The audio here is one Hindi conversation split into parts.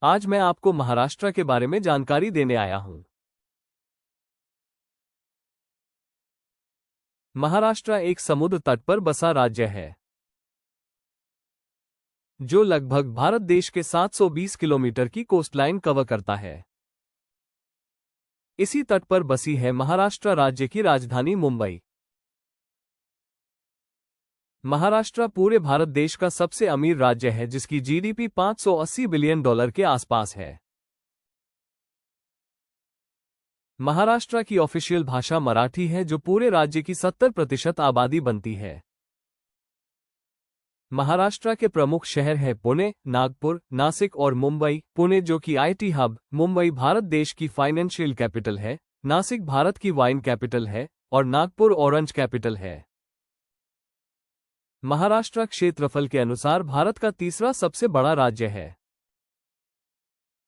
आज मैं आपको महाराष्ट्र के बारे में जानकारी देने आया हूं। महाराष्ट्र एक समुद्र तट पर बसा राज्य है जो लगभग भारत देश के 720 किलोमीटर की कोस्टलाइन कवर करता है। इसी तट पर बसी है महाराष्ट्र राज्य की राजधानी मुंबई। महाराष्ट्र पूरे भारत देश का सबसे अमीर राज्य है जिसकी जीडीपी $580 बिलियन के आसपास है। महाराष्ट्र की ऑफिशियल भाषा मराठी है जो पूरे राज्य की 70% आबादी बनती है। महाराष्ट्र के प्रमुख शहर हैं पुणे, नागपुर, नासिक और मुंबई। पुणे जो कि आईटी हब, मुंबई भारत देश की फाइनेंशियल कैपिटल है, नासिक भारत की वाइन कैपिटल है और नागपुर ऑरेंज कैपिटल है। महाराष्ट्र क्षेत्रफल के अनुसार भारत का तीसरा सबसे बड़ा राज्य है।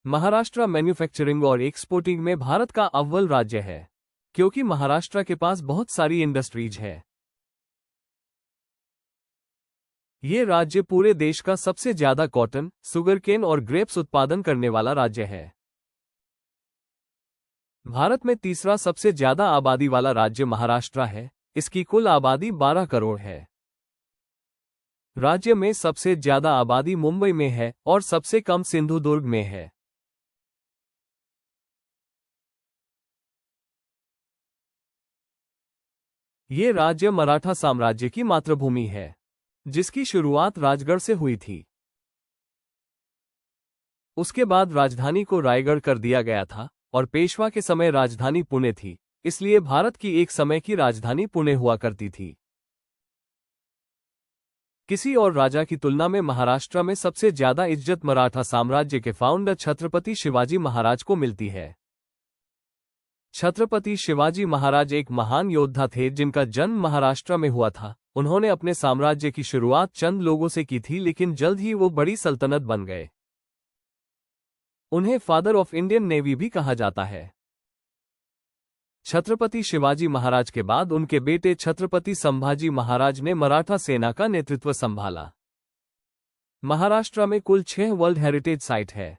महाराष्ट्र मैन्युफैक्चरिंग और एक्सपोर्टिंग में भारत का अव्वल राज्य है क्योंकि महाराष्ट्र के पास बहुत सारी इंडस्ट्रीज है। ये राज्य पूरे देश का सबसे ज्यादा कॉटन, सुगरकेन और ग्रेप्स उत्पादन करने वाला राज्य है। भारत में तीसरा सबसे ज्यादा आबादी वाला राज्य महाराष्ट्र है। इसकी कुल आबादी 12 करोड़ है। राज्य में सबसे ज्यादा आबादी मुंबई में है और सबसे कम सिंधुदुर्ग में है। ये राज्य मराठा साम्राज्य की मातृभूमि है जिसकी शुरुआत राजगढ़ से हुई थी। उसके बाद राजधानी को रायगढ़ कर दिया गया था और पेशवा के समय राजधानी पुणे थी, इसलिए भारत की एक समय की राजधानी पुणे हुआ करती थी। किसी और राजा की तुलना में महाराष्ट्र में सबसे ज्यादा इज्जत मराठा साम्राज्य के फाउंडर छत्रपति शिवाजी महाराज को मिलती है। छत्रपति शिवाजी महाराज एक महान योद्धा थे जिनका जन्म महाराष्ट्र में हुआ था। उन्होंने अपने साम्राज्य की शुरुआत चंद लोगों से की थी लेकिन जल्द ही वो बड़ी सल्तनत बन गए। उन्हें फादर ऑफ इंडियन नेवी भी कहा जाता है। छत्रपति शिवाजी महाराज के बाद उनके बेटे छत्रपति संभाजी महाराज ने मराठा सेना का नेतृत्व संभाला। महाराष्ट्र में कुल 6 वर्ल्ड हेरिटेज साइट है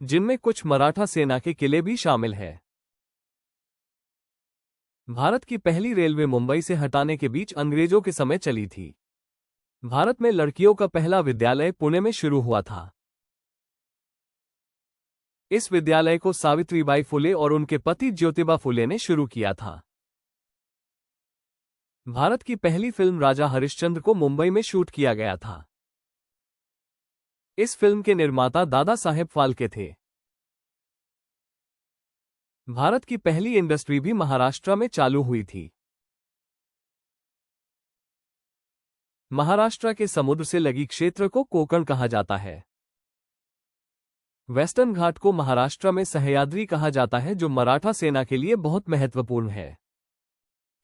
जिनमें कुछ मराठा सेना के किले भी शामिल है। भारत की पहली रेलवे मुंबई से हटाने के बीच अंग्रेजों के समय चली थी। भारत में लड़कियों का पहला विद्यालय पुणे में शुरू हुआ था। इस विद्यालय को सावित्रीबाई फुले और उनके पति ज्योतिबा फुले ने शुरू किया था। भारत की पहली फिल्म राजा हरिश्चंद्र को मुंबई में शूट किया गया था। इस फिल्म के निर्माता दादा साहेब फाल्के थे। भारत की पहली इंडस्ट्री भी महाराष्ट्र में चालू हुई थी। महाराष्ट्र के समुद्र से लगी क्षेत्र को कोंकण कहा जाता है। वेस्टर्न घाट को महाराष्ट्र में सह्याद्री कहा जाता है जो मराठा सेना के लिए बहुत महत्वपूर्ण है।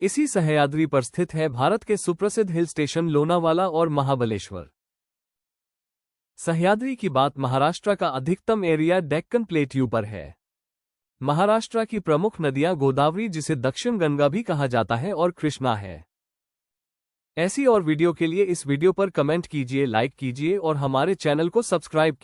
इसी सह्याद्री पर स्थित है भारत के सुप्रसिद्ध हिल स्टेशन लोनावाला और महाबलेश्वर। सह्याद्री की बात महाराष्ट्र का अधिकतम एरिया डेक्कन प्लेट्यू पर है। महाराष्ट्र की प्रमुख नदियां गोदावरी जिसे दक्षिण गंगा भी कहा जाता है और कृष्णा है। ऐसी और वीडियो के लिए इस वीडियो पर कमेंट कीजिए, लाइक कीजिए और हमारे चैनल को सब्सक्राइब कीजिए।